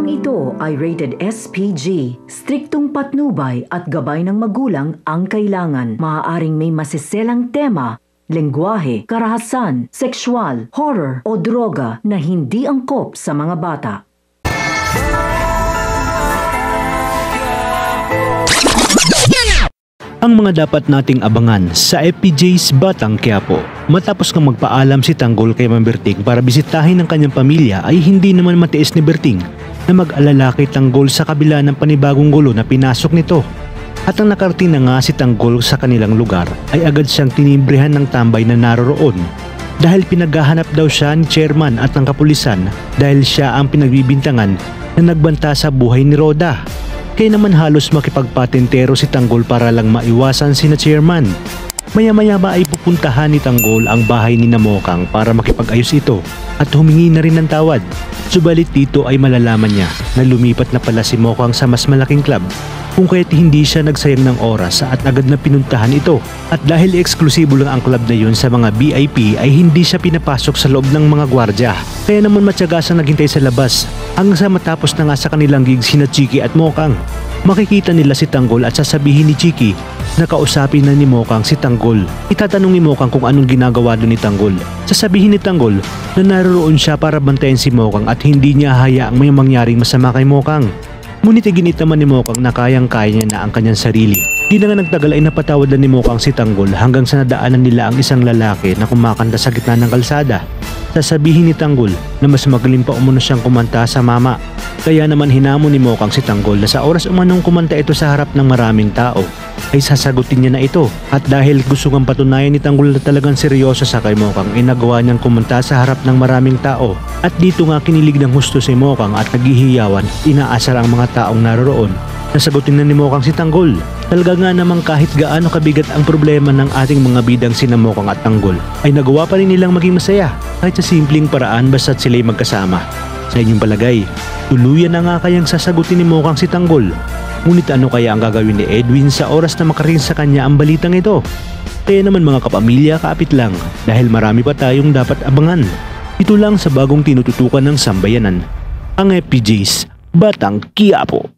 Programang ito ay rated SPG. Striktong patnubay at gabay ng magulang ang kailangan. Maaaring may masiselang tema, lengguwahe, karahasan, sexual, horror o droga na hindi angkop sa mga bata. Ang mga dapat nating abangan sa FPJ's Batang Quiapo. Matapos nga magpaalam si Tanggol kay Ma'am Berting para bisitahin ang kanyang pamilya ay hindi naman matiis ni Berting na mag-alala kay Tanggol sa kabila ng panibagong gulo na pinasok nito. At ang nakarating na nga si Tanggol sa kanilang lugar ay agad siyang tinimbrihan ng tambay na naroroon dahil pinaghahanap daw siya ni chairman at ng kapulisan dahil siya ang pinagbibintangan na nagbanta sa buhay ni Roda. Kaya naman halos makipagpatentero si Tanggol para lang maiwasan sina chairman. Maya-maya ba ay pupuntahan ni Tanggol ang bahay ni Namokang para makipag-ayos ito at humingi na rin ng tawad. Subalit dito ay malalaman niya na lumipat na pala si Mokang sa mas malaking club kung kaya't hindi siya nagsayang ng oras at agad na pinuntahan ito. At dahil eksklusibo lang ang club na yun sa mga VIP ay hindi siya pinapasok sa loob ng mga gwardya. Kaya naman matyaga siyang naghintay sa labas hanggang sa matapos na nga sa kanilang gig sina Chiki at Mokang. Makikita nila si Tanggol at sasabihin ni Chiki na kausapin na ni Mokang si Tanggol. Itatanong ni Mokang kung anong ginagawa doon ni Tanggol. Sasabihin ni Tanggol na naroon siya para bantayan si Mokang at hindi niya hayaang may mangyaring masama kay Mokang. Ngunit iginit naman ni Mokang na kayang-kaya niya na ang kanyang sarili. Di na nga nagtagal ay napatawad na ni Mokang si Tanggol hanggang sa nadaanan nila ang isang lalaki na kumakanta sa gitna ng kalsada. Sasabihin ni Tanggol na mas magaling pa umano siyang kumanta sa mama. Kaya naman hinamon ni Mokang si Tanggol na sa oras umanong kumanta ito sa harap ng maraming tao ay sasagutin niya na ito. At dahil gusto ngang patunayan ni Tanggol na talagang seryoso sa kay Mokang ay nagawa niyang kumanta sa harap ng maraming tao. At dito nga kinilig ng husto si Mokang at naghihiyawan, inaasar ang mga taong naroroon. Nasagutin na ni Mokang si Tanggol. Talaga nga namang kahit gaano kabigat ang problema ng ating mga bidang sina Mokang at Tanggol ay nagawa pa rin nilang maging masaya kahit sa simpleng paraan basta't sila'y magkasama. Sa inyong palagay, tuluyan na nga kayang sasagutin ni Mokang si Tanggol. Ngunit ano kaya ang gagawin ni Edwin sa oras na makarating sa kanya ang balitang ito? Kaya naman mga kapamilya, kaapit lang dahil marami pa tayong dapat abangan. Ito lang sa bagong tinututukan ng sambayanan, ang FPJ's Batang Quiapo.